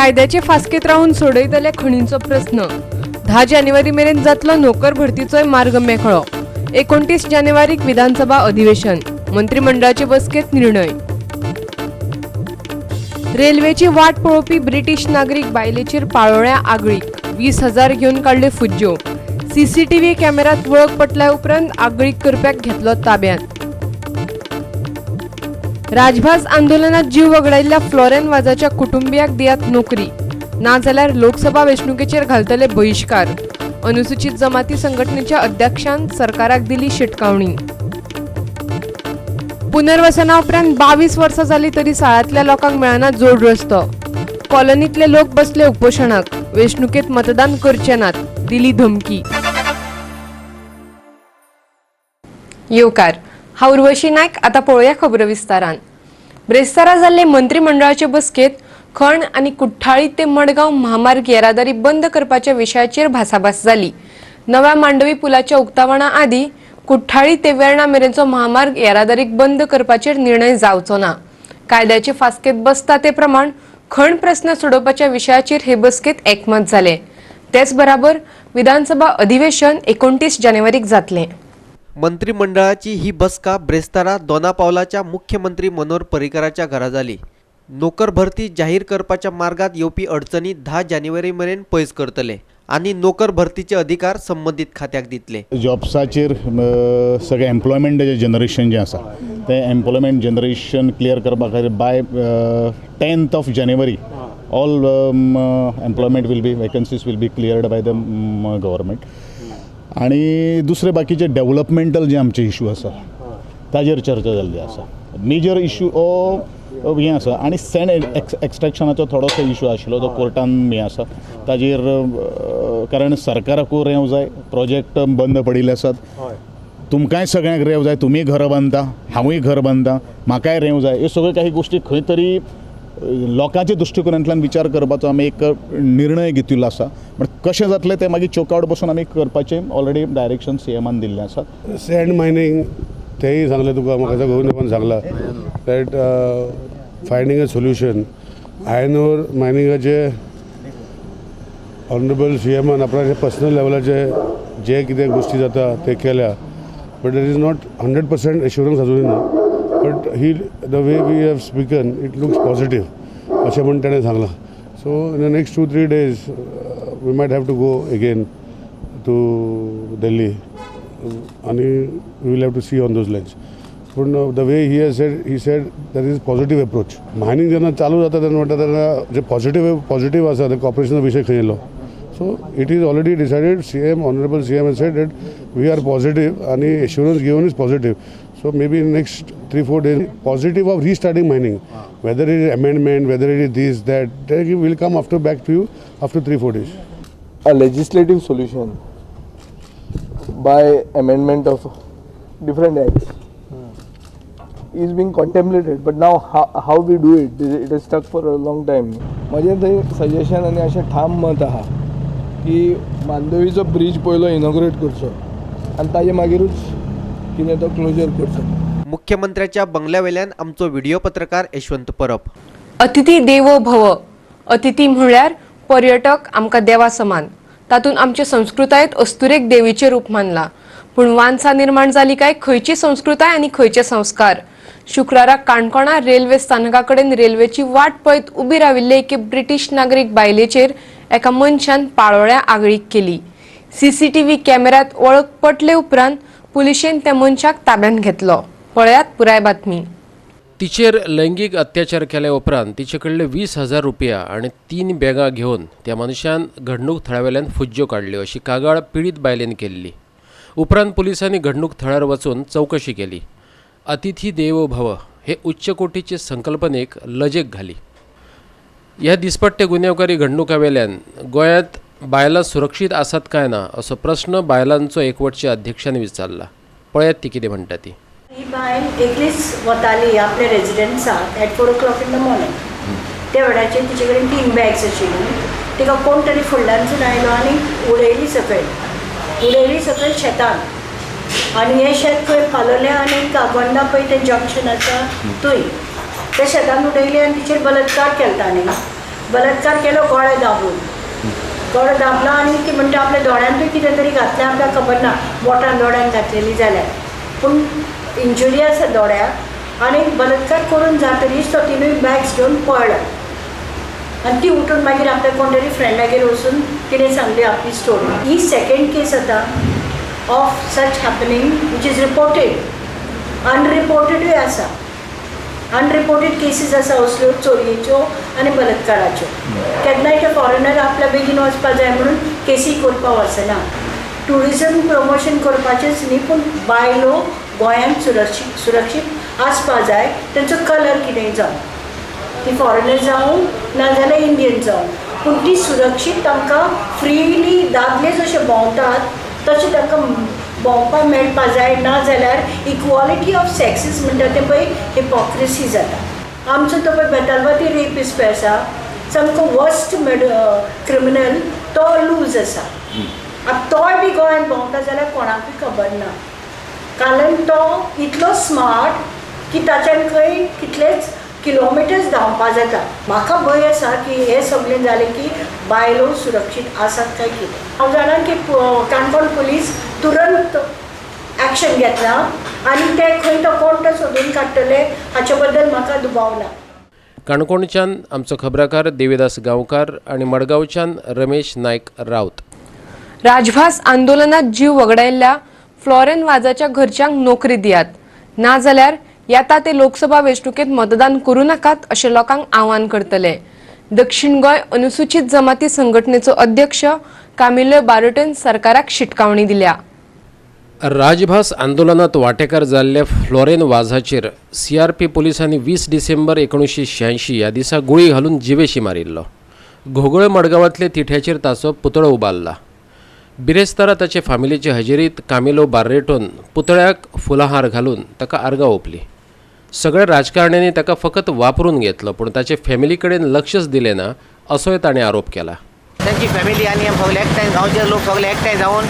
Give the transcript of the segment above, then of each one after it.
कायद्याचे फासकेत राहून सोडयतले खणींचो प्रश्न 10 जानेवारी मेरेन जातलो नोकर भरतीचोय मार्ग मेकळो। 29 जानेवारीक विधानसभा अधिवेशन, मंत्रिमंडळाचे बसकेत निर्णय। रेल्वेची वाट पळोवपी ब्रिटीश नागरीक बायलेचेर पाळोळ्या आगळीक, 20,000 घेवन काडले फुज्यो। सीसीटीव्ही कॅमेरात वळख पटल्या उपरांत आगळीक करप्याक घेतलो ताब्यात। राजभास आंदोलनात जीव वगडायल्ल्या फ्लोरेन वाजाच्या कुटुंबियाक दियात नोकरी, ना जाल्यार लोकसभा वेंचणुकेचेर घालतले बहिष्कार। अनुसूचित जमाती संघटनेच्या अध्यक्षान सरकाराक दिली शिटकावणी। पुनर्वसना उपरांत 22 वर्सां जाली तरी साळांतल्या लोकांक मेळना जोड रस्तो। कॉलनीतले लोक बसले उपोशणाक, वेंचणुकेत मतदान करचे नात, दिली धमकी। येवकार, हांव उर्वशी नायक। आता पळोवया खबर विस्तारान। ब्रेस्तारा जाल्ले मंत्रिमंडळाचे बसकेत खण आनी कुठ्ठाळी ते मडगांव महामार्ग येरादारी बंद करपाच्या विशयाचेर भासाभास जाली। नव्या मांडवी पुलाच्या उक्तावणा आदी कुठ्ठाळी ते वेर्णा मेरेनचो महामार्ग येरादारीक बंद करपाचेर निर्णय जावचो ना। कायद्याचे फासकेत बसता ते प्रमाण खण प्रस्न सोडोवपाच्या विशयाचेर हे बसकेत एकमत जाले। तेच बराबर विधानसभा अधिवेशन 29 जानेवारीक जातले। मंत्रिमंडळाची ही बसका ब्रेस्तारा दोनापावलाच्या मुख्यमंत्री मनोहर पर्रीकराच्या घरा जाली। नोकर भरती जाहीर करपाच्या मार्गात येवपी अडचणी 10 जानेवारी मेरेन पयस करतले आणि नोकर भरतीचे अधिकार संबंधित खात्याक दितले। जॉब्साचेर सगळे एम्प्लॉयमेंट जनरेशन जे आसा ते एम्प्लॉयमेंट जनरेशन क्लियर करपा खातीर by 10th January all employment will be vacancies will be cleared by the government. आणि दुसरे बाकीचे डेव्हलपमेंटल जे आमचे इश्यू आसा ताजेर चर्चा जाल्ली आसा। मेजर इश्यू हें आसा आनी सँड एक्सट्रॅक्शनाचो थोडोसो इश्यू आशिल्लो तो कोर्टान हें आसा ताजेर कारण सरकाराकूय रेंव जाय, प्रोजेक्ट बंद पडिल्ले आसात, तुमकांय सगळ्यांक रेंव जाय, तुमी घर बांदता, हांवूय घर बांदता, म्हाकाय रेंव जाय, ह्यो सगळ्यो काही गोश्टी खंय तरी लोकांच्या दृश्टिकोनांतल्यान विचार करपाचो आमी एक निर्णय घेतिल्लो आसा। पण कशें जातलें तें मागीर चोकआउट बसून आमी करपाचें ऑलरेडी डायरेक्शन सीएमान दिल्लें आसा। सँड मायनिंग तेंय सांगलें तुका, म्हाका गव्हर्नमेंटान सांगलां that finding a solution. Iron ore मायनिंगाचे ऑनरेबल सीएमान आपल्या पर्सनल लेवलाचे जे कितें गोश्टी जाता ते केल्या, but there is not 100% assurance अजूनय ना, but he the way we have spoken it looks positive अशें म्हणून ताणें सांगलां। So in the next 2-3 days we might have to go again to Delhi आणि we will have to see on those lines. पूण the way he has said that is positive approach. Mining जेन्ना चालू जाता तेन्ना म्हणटा तेन्ना जे पॉझिटिव्ह आसा ते कॉर्पोरेशना विशय खंय येयलो। So it is already decided, honourable CM has said that we are positive आणि assurance given is positive. So maybe in next 3-4 days, positive of restarting mining, whether it is amendment, whether it is this, that, they will come back to you after 3-4 days. A legislative solution by amendment of different acts is being contemplated, but now how we do it, it is stuck for a long time. माझे थंय suggestion आनी अशें ठाम मत आहा की मांडवीचो bridge पयलो inaugurate करचो आनी ताजे मागीरूच कितें तो क्लोजर करचो। मुख्यमंत्र्याच्या बंगल्यावेल्यान आमचो व्हिडिओ पत्रकार यशवंत परब। अतिथी देवो भव। अतिथी म्हणल्यार पर्यटक आमकां देवा समान, तातूंत आमचे संस्कृतायेंत अस्तुरेक देवीचें रूप मानला। पूण वांसा निर्माण जाली काय खंयची संस्कृताय आनी खंयचे संस्कार। शुक्राराक काणकोणा रेल्वे स्थानका कडेन रेल्वेची वाट पळयत उबी राविल्ले एके ब्रिटीश नागरीक बायलेचेर एका मनशान पाळोळ्या आगळीक केली। सीसीटीव्ही कॅमेरात वळख पटले उपरांत पुलिशेन त्या मनशाक ताब्यात घेतलो। पळयात पुराय बातमी। तिचेर लैंगिक अत्याचार केल्या उपरांत तिचे कडले 20,000 रुपया आणि 3 बॅगां घेवन त्या मनशान घडणूक थळावेल्यान फुज्यो काडल्यो अशी कागाळ पीडित बायलेन केल्ली। उपरांत पुलिसांनी घडणूक थळार वचून चौकशी केली। अतिथी देवो भव हे उच्च कोटीचे संकल्पनेक लजेक घाली। ह्या दिसपट्टे गुन्यांवकारी घडणुकावेल्यान गोंयांत बायलां सुरक्षीत आसात काय ना असो प्रश्न बायलांचो एकवटच्या अध्यक्षांनी विचारला। पळयात ती कितें म्हणटा ती। ही बायल एकलीच वताली आपल्या रेजिडेंसाक eight 4 o'clock in the morning। त्या वेळाचेर तिचे कडेन 3 बॅग्स आशिल्ली। तिका कोण तरी फुडल्यानसून आयलो आनी उडयली सकयल शेतान। आनी हे शेत खंय पालोलें आनी कागोंडा पळय तें जंक्शन आसा थंय त्या शेतान उडयलें आनी तिचेर बलात्कार केलो ताणें। बलात्कार केलो गळे दाबून. गळो दाबलो आनी ती म्हणटा आपल्या दोळ्यांतूय कितें तरी घातलें आपल्याक खबर ना, बोटान दोळ्यान घातलेली जाल्यार. पूण इंजुरी आसा दोळ्याक आनी बलात्कार करून जातरीच तो तिनूय बॅग्स घेवन पळलो. आनी ती उठून मागीर आपल्या कोण तरी फ्रेंडागेर वचून तिणें सांगली आपली स्टोरी. ही सेकंड केस आतां of such happening which is reported. अनरिपोर्टेडूय आसा. अनरिपोर्टेड केसीस आसा असल्यो चोरयेच्यो आनी बलात्काराच्यो. केन्नाय ते फॉरेनर आपल्या बेगीन वचपा जाय म्हणून केसी करपा वचना. टुरिजम प्रमोशन करपाचेंच न्ही, पूण बायलो गोंयांत सुरक्षीत आसपा जाय. तेंचो कलर कितेंय जावं, ती फॉरेनर जावं नाजाल्यार इंडियन जावं, पूण ती सुरक्षीत तांकां फ्रीली दादले जशे भोंवतात तशें तांकां भोंवपाक मेळपा जाय. ना जाल्यार इक्वॉलिटी ऑफ सेक्सीस म्हणटा तें पळय हिपोक्रेसी जाता. आमचो तो पळय बेतालबाती रेपिस्ट पळय आसा, सामको वर्स्ट क्रिमिनल, तो लूज आसा. आतां तोय बी गोंयांत भोंवता जाल्यार कोणाकूय खबर ना, कारण तो इतलो स्मार्ट की ताच्यान खंय कितलेच किलोमिटर्स धांवपा जाता. म्हाका भंय आसा की हें सगळें जालें की बायलो सुरक्षीत आसात काय कितें. हांव जाणा की काणकोण पुलीस तुरंत एक्शन घेतला आनी ते खंय तो कोण तो सोदून काडटले हाचे बद्दल म्हाका दुबाव ना. काणकोणच्यान आमचो खबराकार देविदास गांवकार आणि मडगांवच्यान रमेश नायक रावत. राजभास आंदोलनात जीव वगडायल्ल्या फ्लोरेन वाजाच्या घरच्यांक नोकरी दियात, नाजाल्यार येता ते लोकसभा वेंचणुकेत मतदान करूं नाकात अशें लोकांक आवाहन करतले. दक्षिण गोंय अनुसूचित जमाती संघटनेचो अध्यक्ष कामिल्यो बारोटेन सरकाराक शिटकावणी दिल्या. राजभास आंदोलनात वांटेकार जाल्ल्या फ्लोरेन वाझाचेर CRP पुलिसांनी 20 डिसेंबर 1986 ह्या दिसा गुळी घालून जिवेशी मारिल्लो. घोगळ मडगांवांतले तिठ्याचेर ताचो पुतळो उबारला. बिरेस्तारा ताचे फामिलीचे हजेरीत कामिलो बार्रेटोन पुतळ्याक फुलाहार घालून ताका आर्गां ओंपली. सगळ्या राजकारण्यांनी ताका फकत वापरून घेतलो, पूण ताचे फॅमिली कडेन लक्षच दिलें ना असोय ताणें आरोप केला. तांची फॅमिली आनी आमी सगळे एकठांय गांवचे लोक सगळे एकठांय जावन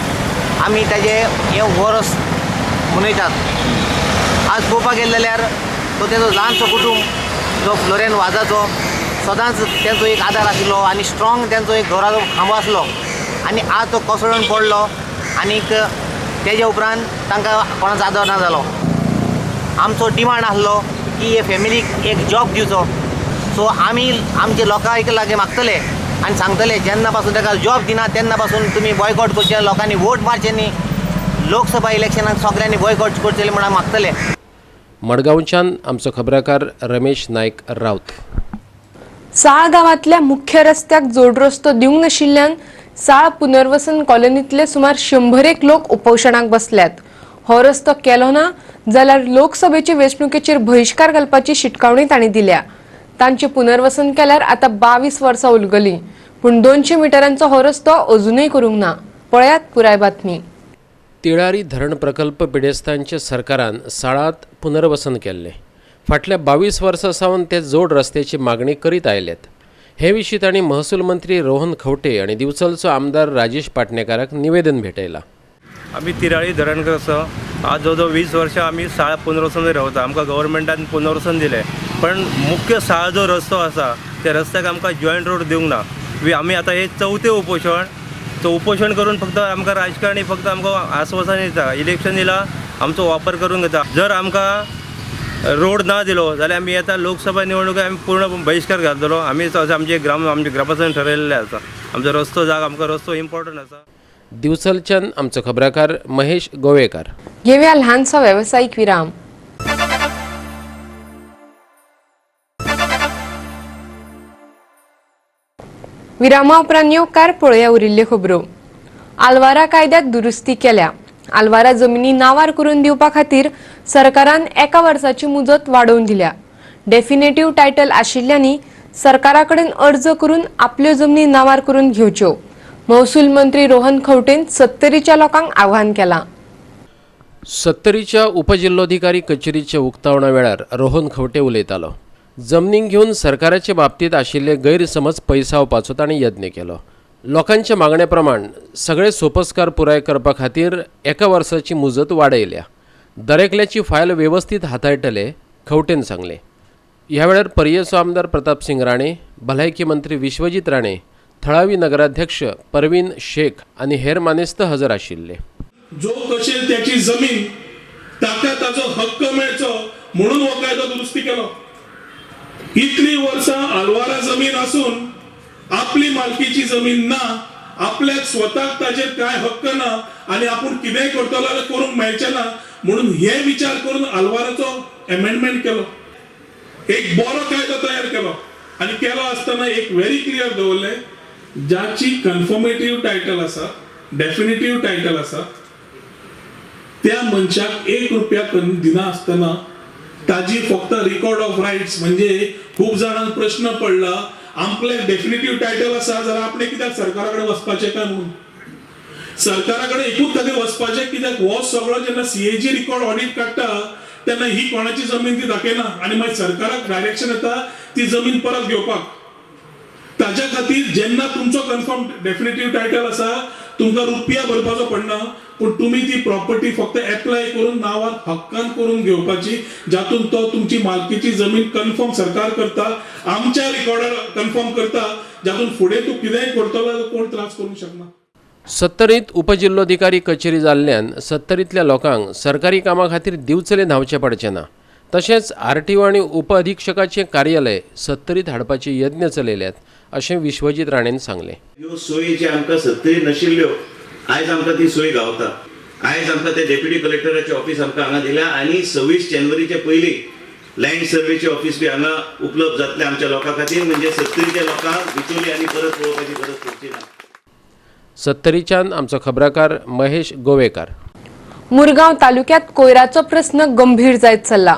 आमी ताजे हे वर्स मनयतात. आज पळोवपाक गेले जाल्यार तो तेजो ल्हानसो कुटूंब जो फ्लोरेन वाजाचो सदांच तेंचो एक आदार आशिल्लो आनी स्ट्रॉंग तेंचो एक घराचो खांबो आसलो. आनी आज तो कोसळून पडलो आनीक तेजे उपरांत तांकां कोणाचो आदर ना जालो. आमचो डिमांड आसलो की हे फॅमिलीक एक जॉब दिवचो. सो आमी आमचे लोकां एक लागीं मागतले आनी सांगतले जेन्ना पासून ताका जॉब दिना तेन्ना पासून तुमी बॉयकॉट करचे, लोकांनी वोट मारचे न्ही, लोकसभा इलेक्शनाक सगळ्यांनी बॉयकॉट करचे म्हणून मागतले. मडगांवच्यान आमचो खबराकार रमेश नायक रावत. साळ गांवांतल्या मुख्य रस्त्याक जोड रस्तो दिवंक नाशिल्ल्यान साळ पुनर्वसन कॉलनीतले सुमार 100 लोक उपोशणाक बसल्यात. हो रस्तो केलो ना जाल्यार लोकसभेचे वेंचणुकेचेर बहिष्कार घालपाची शिटकावणी तांणी दिल्या. तांचे पुनर्वसन केल्यार आतां 22 वर्सां उलगली, पूण 200 मिटरांचो हो रस्तो अजूनय करूंक ना. पळयात पुराय बातमी. तिळारी धरण प्रकल्प पिडेस्तांच्या सरकारान साळांत पुनर्वसन केल्लें. फाटल्या 22 वर्सां सावन ते जोड रस्त्याची मागणी करीत आयल्यात. हे विशीं तांणी महसूल मंत्री रोहन खंवटे आनी दिवचलचो आमदार राजेश पाटणेकाराक निवेदन भेटयलां. आमी तिराळी धरणग्रस्त आज जवळ जवळ 20 वर्सां आमी साळ पुनर्वसन रावता. आमकां गव्हर्मेंटान पुनर्वसन दिलें, पण मुख्य साळ जो रस्तो आसा त्या रस्त्याक आमकां जॉयंट रोड दिवंक ना. आमी आतां हे चवथें उपोशण करून फक्त आमकां राजकारणी फक्त आमकां आश्वासन दिता, इलेक्शन दिला आमचो वापर करून घेता. जर आमकां रोड ना दिलो जाल्यार आमी येता लोकसभा निवडणुका आमी पूर्ण बहिष्कार घालतलो. आमी आमचे ग्रामपंचायत ठरयल्ले आसा. आमचो रस्तो जाग आमकां रस्तो इम्पॉर्टंट आसा. दिवचलच्यान आमचो खबराकार महेश गोवेकार. घेवया ल्हानसो वेवसायीक विराम. विरामा उपरांत येवकार पळोवया उरिल्ल्यो खबरो. आलवारा कायद्यात दुरुस्ती केल्या. आलवारा जमिनी नावार करून दिवपा खातीर सरकारान 1 वर्साची मुजत वाडोवन दिल्या. डेफिनेटिव्ह टायटल आशिल्ल्यांनी सरकारा कडेन अर्ज करून आपल्यो जमनी नावार करून घेवच्यो. महसूल मंत्री रोहन खंवटेन 70च्या लोकांक आवाहन केलां. 70च्या उपजिल्लोधिकारी कचेरीच्या उक्तावणा वेळार रोहन खंवटे उलयतालो. जमनींक घेवन सरकाराचे बाबतींत आशिल्ले गैरसमज पयसावपाचो ताणें यत्न केलो. लोकांच्या मागण्या प्रमाण सगळे सोपस्कार पुराय करपा खातीर 1 वर्साची मुजत वाडयल्या. दरेकल्याची फायल वेवस्थीत हाताळटले खंवटेन सांगलें. ह्या वेळार पर्येचो आमदार प्रताप सिंग राणे, भलायकी मंत्री विश्वजीत राणे, थळावी नगराध्यक्ष परवीन शेख आनी हेर मानेस्त हजर आशिल्ले. जो कशेर त्याची जमीन ताका ताचो हक्क मेळचो म्हणून हो कायदो दुरुस्ती केलो. इतली वर्सां आलवारा जमीन आसून आपली मालकीची जमीन ना, आपल्याक स्वताक ताचेर काय हक्क ना आनी आपूण कितेंय करतलो जाल्यार करूंक मेळचें ना म्हणून हे विचार करून आलवाराचो अमेंडमेंट केलो. एक बरो कायदो तयार केलो आनी केलो आसतना एक व्हेरी क्लियर दवरले, ज्याची कन्फर्मेटिव्ह टायटल आसा, डेफिनेटिव्ह टायटल आसा, त्या मनशाक 1 रुपया दिना आसतना ताजी फक्त रिकॉर्ड ऑफ रायट्स. म्हणजे खूप जाणांक प्रश्न पडला, आपले डेफिनेटिव्ह टायटल आसा जाल्यार आपणे कित्याक सरकाराकडे वचपाचें काय म्हणून. सरकाराकडे एकूच खातीर वचपाचें कित्याक हो सगळो जेन्ना CAG रिकॉर्ड ऑडिट काडटा तेन्ना ही कोणाची जमीन ती दाखयना आनी मागीर सरकाराक डायरेक्शन येता ती जमीन परत घेवपाक. ताच्या खातीर जेन्ना तुमचो कन्फर्म डेफिनेटिव्ह टायटल आसा तुमकां रुपया भरपाचो पडना, पूण तुमी ती प्रॉपर्टी फक्त एप्लाय करून नांवार हक्कान करून घेवपाची, जातून तो तुमची मालकीची जमीन कन्फर्म सरकार करता, आमच्या रिकॉर्डार कन्फर्म करता, जातून फुडें तूं कितेंय करतलो जाल्यार कोण त्रास करूंक शकना. सत्तरीत उपजिल्लोधिकारी कचेरी जाल्ल्यान सत्तरीतल्या लोकांक सरकारी कामा खातीर दिवचले न्हांवचें पडचें ना. तशेंच RTO आनी उप अधीक्षकाचें कार्यालय सत्तरीत हाडपाचे यत्न चलयल्यात अशें विश्वजीत राणेन सांगलें. ह्यो सोयी जे आमकां सत्तरी नाशिल्ल्यो आयज आमकां ती सोय गावता. आयज आमकां ते डेप्युटी कलेक्टराचें ऑफिस आमकां हांगा दिल्या आनी 26 जानेवारीचे पयलीं लँड सर्वेचे ऑफिस बी हांगा उपलब्ध जातलें आमच्या लोकां खातीर. म्हणजे सत्तरीच्या लोकांक बिचोली आनी परत पळोवपाची गरज पडची ना. सत्तरीच्यान आमचो खबराकार महेश गोवेकार. मुरगांव तालुक्यात कोयराचो प्रस्न गंभीर जायत चल्ला.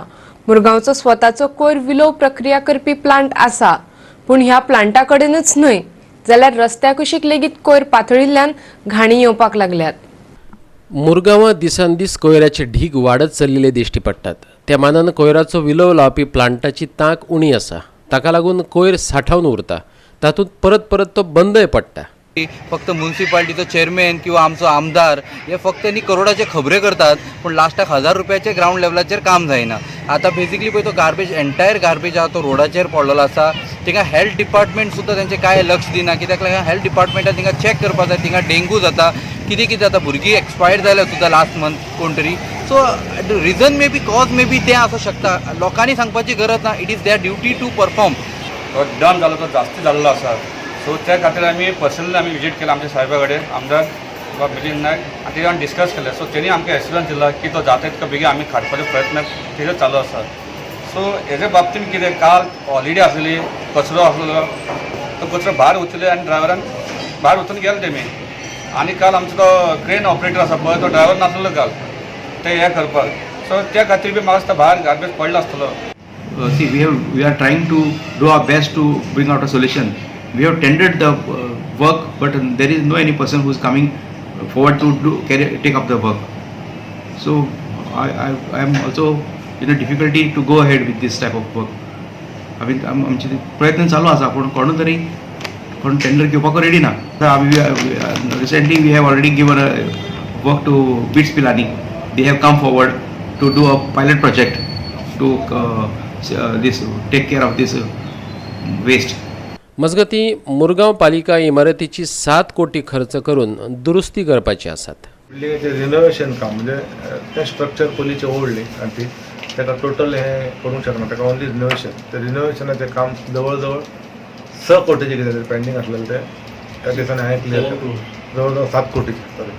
मुरगांवचो स्वताचो कोयर विलोव प्रक्रिया करपी प्लांट आसा, पूण ह्या प्लांटा कडेनच न्हय जाल्यार रस्त्या कुशीक लेगीत कोयर पातळिल्ल्यान घाणी येवपाक लागल्यात. मुरगांवां दिसान दीस कोयराचे ढीग वाडत चल्लेले दिश्टी पडटात. त्या मानान कोयराचो विलोव लावपी प्लांटाची तांक उणी आसा. ताका लागून कोयर साठवून उरता. तातूंत परत परत तो बंदय पडटा. फक्त म्युन्सिपालिटीचो चेअरमॅन किंवा आमचो आमदार हे फक्त न्ही करोडाचे खबरे करतात, पूण लास्टाक 1000 रुपयाचे ग्राउंड लेवलाचेर काम जायना. आतां बेसिकली पळय तो गार्बेज एंटायर गार्बेज आहा तो रोडाचेर पडलेलो आसा. थिंगा हेल्थ डिपार्टमेंट सुद्दां तेंचे कांय लक्ष दिना. कित्याक लागून हेल्थ डिपार्टमेंटान थिंगा चॅक करपाक जाय. थिंगा डेंगू जाता, कितें जाता, भुरगीं एक्सपायर्ड जाल्या सुद्दां लास्ट मंथ कोण तरी. So reason may be cause may be तें आसूं शकता. लोकांनी सांगपाची गरज ना. It is their duty to perform. Done जालो तो जास्ती जाल्लो आसा. सो त्या खातीर आमी पर्सनली आमी विजीट केला आमच्या साहेबा कडेन, आमदार वा मिलिंद नायक, आनी तेजेर डिस्कस केलें. सो तेणी आमकां एश्युरन्स दिला की तो जाता तितको बेगीन आमी काडपाचो प्रयत्न तेजो चालू आसा. सो हेजे बाबतींत कितें, काल हॉलिडे आसली, कचरो आसलो, तो कचरो भायर उचले आनी ड्रायव्हरान भायर उचलून गेले तेमी. आनी काल आमचो तो क्रेन ऑपरेटर आसा पळय तो ड्रायव्हर नासलो काल ते हे करपाक. सो त्या खातीर बी म्हाका दिसता भायर गार्बेज पडलो आसतलो. See, we are trying to do our best to bring out a solution. We have tendered the work, but there is no any person who is coming forward to take up the work. So I am also in a difficulty to go ahead with this type of work. I mean, आमचे प्रयत्न चालू आसा पण कोण तरी कोण tender घेवपाक ready ना. Recently we have already given a work to BITS Pilani. They have come forward to do a pilot project to take care of this waste. मजगती मुरगांव पालिका इमारतीची 7 कोटी खर्च करून दुरुस्ती करपाची आसात. रिनोवेशन काम म्हणजे ते स्ट्रक्चर पयलींचे ओल्ड आनी ती ताका टोटल हे करूंक शकना. ताका ओन्ली रिनोवेशन. ते रिनोवेशनाचें काम जवळ जवळ 6 कोटीचे कितें पेंडींग आसलेलें ते त्या दिसांनी हांवें क्लियर केलें. जवळ जवळ 7 कोटीचे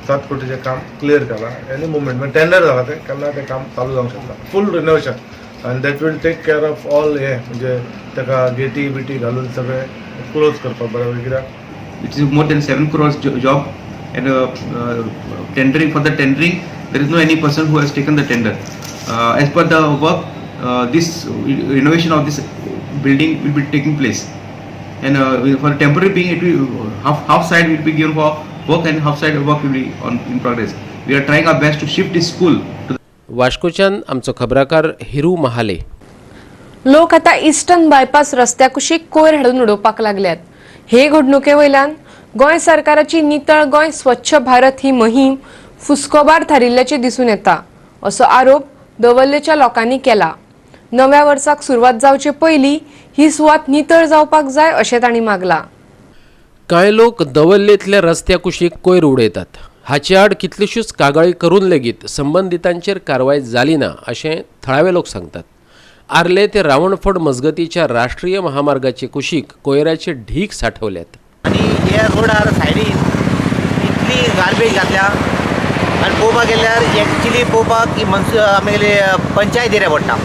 7 कोटीचें काम क्लियर केलां. एनी मुवमेंट म्हणजे टेंडर जालां ते केन्ना तें काम चालू जावंक शकता. फूल renovation and that will take care of all हे म्हणजे ताका गेटी बिटी घालून सगळे क्लोज करपाक बरोबर. कित्याक It is more than 7 crores job, and tendering for the tendering there is no any person who has taken the tender. As per the work, this renovation of this building will be taking place, and for temporary being it will half side will be given for work and half side work will be in progress. We are trying our best to shift this school to वास्कोच्यान आमचो खबराकार हिरू महाले. लोक आता eastern bypass रस्त्या कुशीक कोयर हाडून उडोवपाक लागल्यात. हे घडणुके वयल्यान गोंय सरकाराची नितळ गोंय स्वच्छ भारत ही मोहीम फुस्कोबार थारिल्ल्याचे दिसून येता असो आरोप दवल्लेच्या लोकांनी केला. नव्या वर्साक सुरवात जावचे पयलीं ही सुवात नितळ जावपाक जाय अशें तांणी मागला. कांय लोक दवल्लेतल्या रस्त्या कुशीक कोयर उडयतात. हाचे आड कितल्योश्योच कागाळी करून लेगीत संबंधितांचेर कारवाय जाली ना अशें थळावे लोक सांगतात. आर्ले ते रावणफोड मजगतीच्या राष्ट्रीय महामार्गाचे कुशीक कोयराचे ढीग साठवल्यात. आणि हे रोडार सायडीन इतली गार्बेज घातल्या आनी पळोवपाक गेल्यार एक्चुली पळोवपाक ही आमगेली पंचायत एरिया पडटा.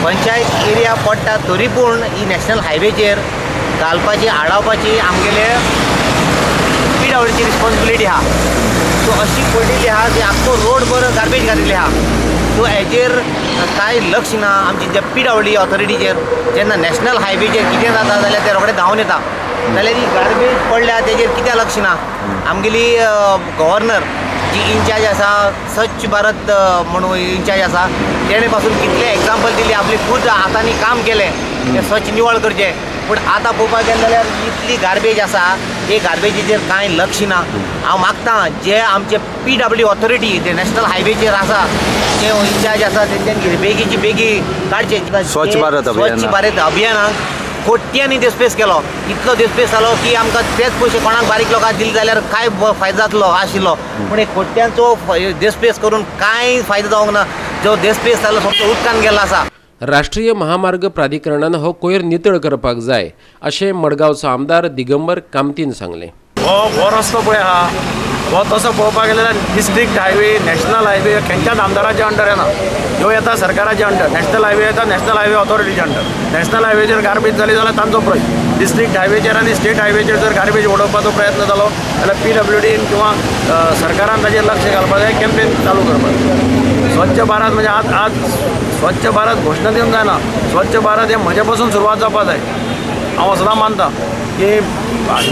पंचायत एरिया पडटा तरी पूण ही नॅशनल हायवेचेर घालपाची आडावपाची आमगेले PWDची रिस्पॉन्सिबिलिटी आहा. सो अशी पडिल्ली आहा की आख्खो रोड बरो गार्बेज घातिल्ली आहा. सो हेजेर कांय लक्ष ना आमची जे PWD ऑथॉरिटीचेर. जेन्ना नॅशनल हायवेचेर कितें जाता जाल्यार ते रोखडे धांवन येता, जाल्यार ही गार्बेज पडल्या तेजेर कित्याक लक्ष ना. आमगेली गव्हर्नर जी इन्चार्ज आसा, स्वच्छ भारत म्हणून इन्चार्ज आसा, तेणे पासून कितले एग्जाम्पल दिली, आपली खूद हातांनी काम केलें तें स्वच्छ निवळ करचें. पूण आतां पळोवपाक गेलें जाल्यार इतली गार्बेज आसा, हे गार्बेजीचेर कांय लक्ष ना. हांव मागतां जे आमचे PWD ऑथॉरिटी जे नॅशनल हायवेचेर आसा जे इन्चार्ज आसा तेंच्यांनी बेगीची बेगी काडचे. स्वच्छ भारत अभियानाक कोट्यांनी देस्पेस केलो. इतलो देस्पेस जालो की आमकां तेच पयशे कोणाक बारीक लोकांक दिले जाल्यार काय फायदो जातलो आशिल्लो. पूण एक कोट्यांचो देस्पेस करून कांय फायदो जावंक ना. जो देस्पेस जालो फक्त उदकान गेल्लो आसा. राष्ट्रीय महामार्ग प्राधिकरणान हो कोयर नितळ करपाक जाय अशें मडगांवचो आमदार दिगंबर कामतीन सांगलें. हो रस्तो पळय आहा हो तसो पळोवपाक गेल्यार डिस्ट्रिक्ट हायवे, नॅशनल हायवे खंयच्याच आमदाराच्या अंडर येना. ह्यो येता सरकाराच्या अंडर. नॅशनल हायवे येता नॅशनल हायवे ऑथॉरिटीच्या अंडर. नॅशनल हायवेचेर गार्बेज जाली जाल्यार तांचो प्रयत्न. डिस्ट्रिक्ट हायवेचेर आनी स्टेट हायवेचेर जर गार्बेज उडोवपाचो प्रयत्न जालो जाल्यार PWD किंवा सरकारान ताचेर लक्ष घालपाक जाय, कॅम्पेन चालू करपाक जाय. स्वच्छ भारत म्हणजे आज स्वच्छ भारत घोशणा दिवंक जायना. स्वच्छ भारत हे म्हजे पासून सुरवात जावपाक जाय. हांव सदां मानता की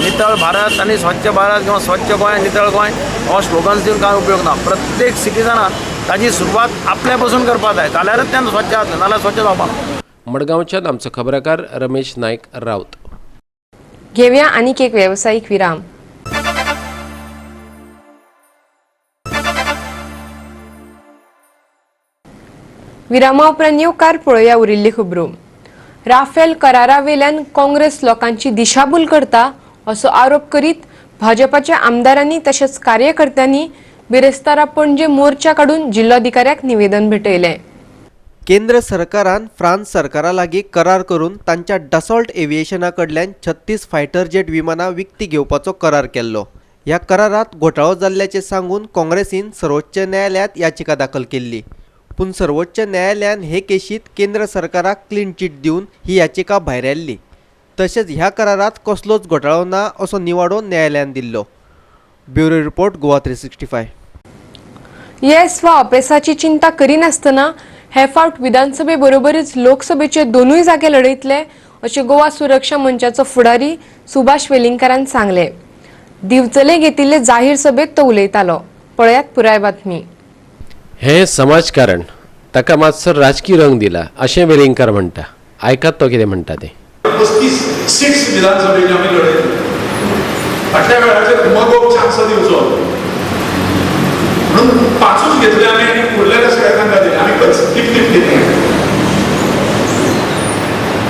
नितळ भारत आणि स्वच्छ भारत किंवा स्वच्छ गोंय, नितळ गोंय हो स्लोगन्स दिवन कांय उपयोग ना. प्रत्येक सिटीजनान ताची सुरवात आपल्या पासून करपाक जाय, जाल्यारच तें स्वच्छ जातलें, नाल्यार स्वच्छ जावपाक ना. मडगांवच्यान आमचो खबराकार रमेश नायक रावत. घेवया आनीक एक वेवसायीक विराम. विरामा उपरांत येवकार पळोवया उरिल्ली खबरो. राफेल करारा वेल्यान काँग्रेस लोकांची दिशाभूल करता असो आरोप करीत भाजपाच्या आमदारांनी तशेंच कार्यकर्त्यांनी बिरेस्तारा पणजे मोर्चा काडून जिल्लोधिकाऱ्याक निवेदन भेटयलें. केंद्र सरकारान फ्रांस सरकारा लागीं करार करून तांच्या डसॉल्ट एव्हिएशना कडल्यान 36 फायटर जेट विमानां विकती घेवपाचो करार केल्लो. ह्या करारात घोटाळो जाल्ल्याचे सांगून काँग्रेसीन सर्वोच्च न्यायालयात याचिका दाखल केल्ली. पूण सर्वोच्च न्यायालयान हे केशीत केंद्र सरकाराक क्लीन चिट दिवन ही याचिका भायर हाडली. तशेंच ह्या करारात कसलोच घोटाळो ना असो निवाडो न्यायालयान दिल्लो. Bureau report Goa 365. येस वा अपेसाची चिंता करिनासतना हे फावट विधानसभे बरोबरच लोकसभेचे दोनूय जागे लढयतले अशें गोवा सुरक्षा मंचाचो फुडारी सुभाष वेलिंगकारान सांगले. दिवचले घेतिल्ले जाहीर सभेत तो उलयतालो. पळयात पुराय बातमी. हे समाजकारण ताका मातसो राजकीय रंग दिला अशें वेलिंगकार म्हणटा. आयकात तो कितें म्हणटा ते. 35 सीट्स विधानसभेचे आमी लढयतले. फाटल्या वेळाचेर मगोक चान्स दिवचो म्हणून 5च घेतले आमी आनी उरलेल्या सगळ्यांक दिले. आमी 50-50 दिले.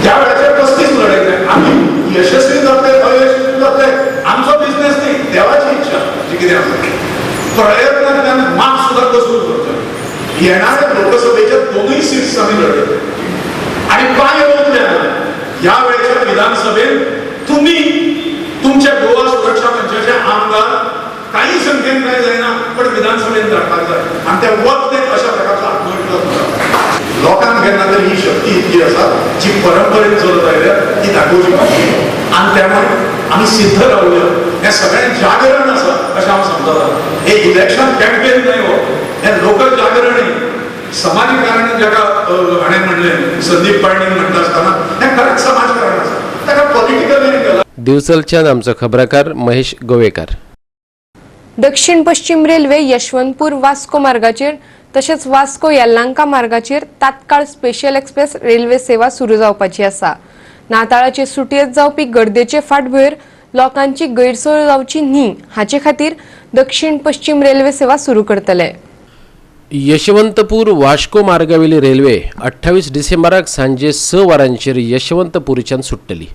ज्या वेळाचेर 35 लढयले आमी यशस्वी जातले अयशस्वी जातले आमचो बिझनेस न्ही, देवाची इच्छा जी कितें आसा. प्रयत्नांतल्यान मात सुद्दां कसून करता. येणाऱ्या लोकसभेच्या दोनूय सीट्स आमी लढयले आनी काय येवतले ह्या वेळेच्या विधानसभेत तुम्ही तुमच्या गोवा सुरक्षा मंचाचे आमदार काही संख्येन काय जायना पण विधानसभेत धाडपाक जाय आनी ते वखद अशा प्रकारचो आत्मविश्वास लोकांक केन्ना तरी ही शक्ती इतकी आसा जी परंपरेन चलत आयल्या ती दाखोवची पडटली. आनी त्यामुळे आमी सिद्ध रावया. हे सगळें जागरण आसा अशें हांव समजता. हे इलेक्शन कॅम्पेन न्हय, हो हे लोकल जागरण. समाजीकरण जाका हाणें म्हणलें संदीप पाडणीन म्हणटा आसतना हें खरेंच समाजकारण आसा. ताका पॉलिटिकल केला. दिवचलच्यान आमचो खबराकार महेश गोवेकार. दक्षिण पश्चिम रेल्वे यशवंतपूर वास्को मार्गाचेर तशेंच वास्को येल्लांका मार्गाचेर तात्काळ स्पेशल एक्सप्रेस रेल्वे सेवा सुरू जावपाची आसा. नाताळाचे सुटयेंत जावपी गर्देचे फाटभुंयेर लोकांची गैरसोय जावची न्ही हाचे खातीर दक्षिण पश्चिम रेल्वे सेवा सुरू करतले. यशवंतपूर वास्को मार्गावेली रेल्वे 28 डिसेंबराक सांजे 6 वरांचेर यशवंतपूरच्यान सुट्टली.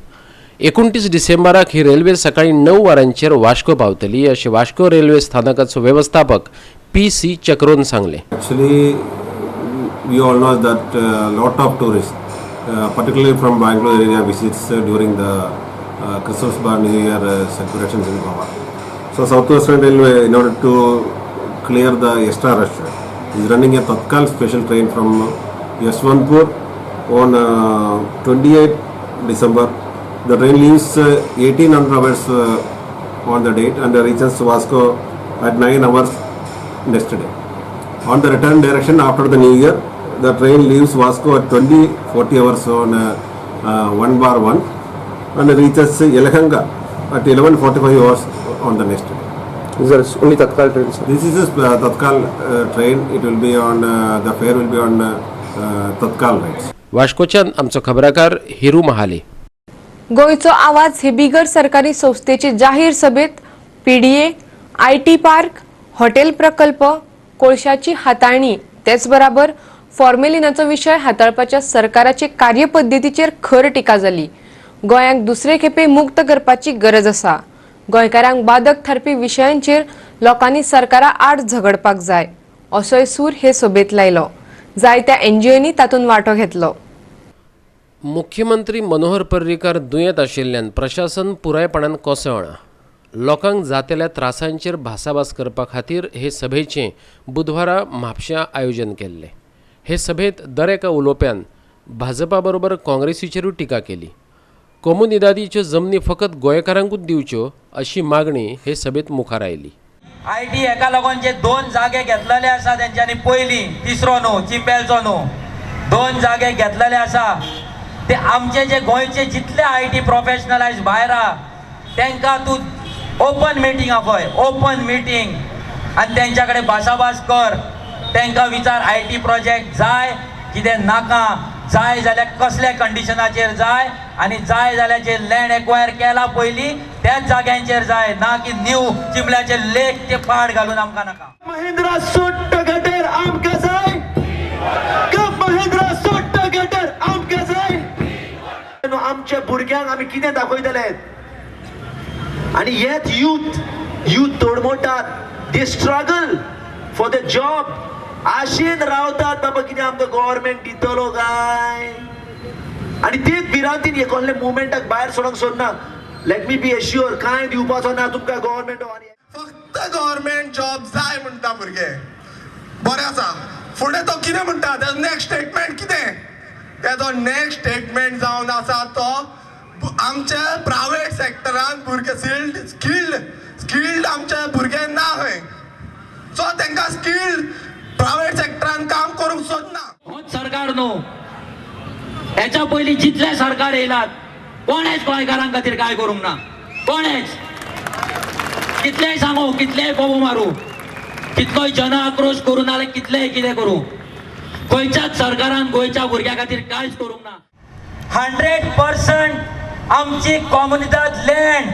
29 डिसेंबराक ही रेल्वे सकाळी 9 वरांचेर वास्को पावतली अशें वास्को रेल्वे स्थानकाचो व्यवस्थापक PC चक्रोन सांगले. Actually, we all know that lot of tourists, particularly from Bangalore area, visits during the Christmas bar New Year celebrations in Goa. So South Western Railway, in order to clear the extra rush, is running a Tatkal special train from Yashwantpur on 28 December. The train leaves 1800 hours on the date and reaches Vasco at 9 hours next day. On the return direction after the New Year, the train leaves Vasco at 20:40 hours on 1/1 and reaches Yelahanka at 11:45 hours on the next day. These are only Tatkal trains. This is a Tatkal train. It will be on the fare will be on Tatkal rates. वास्कोच्यान आमचो खबराकार हिरू महाले. गोयचो आवाज हे बिगर सरकारी संस्थेचे जाहीर सभेत PDA, IT park, hotel प्रकल्प, कोळशाची हाताळणी तेच बरोबर फॉर्मेलिनाचो विषय हाताळपाच्या सरकाराचे कार्यपद्धतीचेर खर टिका जाली. गोंयांक दुसरे खेपे मुक्त करपाची गरज आसा. गोंयकारांक बाधक थारपी विशयांचेर लोकांनी सरकारा आड झगडपाक जाय असोय सूर हे सभेत लायलो. जायत्या NGOनी तातूंत वांटो घेतलो. मुख्यमंत्री मनोहर पर्रीकार दुयेंत आशिल्ल्यान प्रशासन पुरायपणान कोसळ्ळां. लोकांक जातेल्या त्रासांचेर भासाभास करपा खातीर हे सभेचें बुधवारा म्हापश्यां आयोजन केल्लें. हे सभेत दर एका उलोवप्यान भाजपा बरोबर काँग्रेसीचेरूय टिका केली. कोमुनिदादीच्यो जमनी फकत गोंयकारांकूच दिवच्यो अशी मागणी हे सभेत मुखार आयली. IT हेका लागून जे 2 जागे घेतलेले आसा तेंच्यांनी पयलीं तिसरो न्हू चिंपेलचो न्हू 2 जागे घेतलेले आसा ते आमचे जे गोंयचे जितले IT प्रोफेशनलायज भायर आहा तांकां तूं ओपन मिटींग आपय ओपन मिटींग आनी तेंच्या कडेन भासाभास कर. तांकां विचार IT प्रोजेक्ट जाय कितें नाका, जाय जाल्यार कसल्या कंडिशनाचेर जाय आनी जाय जाल्यार जे लँड एक्वायर केला पयलीं त्याच जाग्यांचेर जाय, ना की न्यू चिंबल्याचे लेक ते पाड घालून आमकां नाका. महिंद्रा सुट्ट गटर आमकां जाय, महिंद्रा सुट्ट गटर आमकां जाय. आमच्या भुरग्यांक आमी कितें दाखयतले आनी हेच यूथ तोडमोडटात. They struggle for the job. आशेन रावतात बाबा कितें आमकां गव्हर्नमेंट दितलो काय आनी तेच भिरांतीन हे कसले मुवमेंटाक भायर सोडूंक सोदना. लेट मी बी एश्युअर कांय दिवपाचो ना तुमकां गव्हर्नमेंट. फक्त गव्हर्नमेंट जॉब जाय म्हणटा भुरगे. बरें आसा. फुडें तो कितें म्हणटा तेजो नेक्स्ट स्टेटमेंट कितें? तेजो नेक्स्ट स्टेटमेंट जावन आसा तो आमच्या प्रायवेट सेक्टरान भुरगे स्किल्ड आमचे भुरगे ना खंय. सो तांकां स्किल्ड प्रायवेट सेक्टरान काम करूंक सोदना. होच सरकार न्हू, हेच्या पयलीं जितले सरकार येयलात कोणेच गोंयकारां खातीर काय करूंक ना. कोणेच कितलेय सांगू, कितलेय बोबो मारू, कितलोय जन आक्रोश करू नाल्यार कितलेय कितें करू, खंयच्याच सरकारान गोंयच्या भुरग्यां खातीर कांयच करूंक ना. 100% आमची कॉम्युनिटात लँड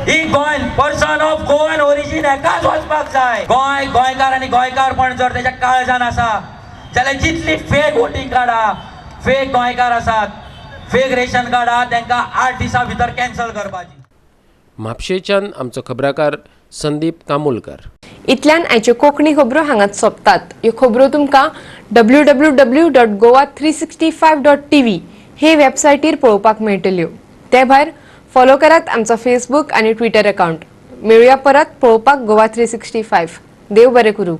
ही पर्सन ऑफ गोवन ओरिजीन एकाच वचपाक जाय. गोंयकार आनी गोंयकारपण जर तेच्या काळजान आसा जाल्यार जितली फेक वोटींग कार्ड आहा, फेक गोंयकार आसात, फेक रेशन कार्ड आहा तांकां 8 दिसां भितर कॅन्सल करपाची. म्हापशेच्यान आमचो खबराकार संदीप कामुलकर. इतल्यान आयच्यो कोंकणी खबरो हांगाच सोंपतात. ह्यो खबरो तुमकां www.goa365.tv हे वेबसायटीर पळोवपाक मेळटल्यो. ते भायर फॉलो करात आमचो फेसबूक आनी ट्विटर अकाउंट. मेळुया परत पळोवपाक गोवा 365. देव बरें करूं.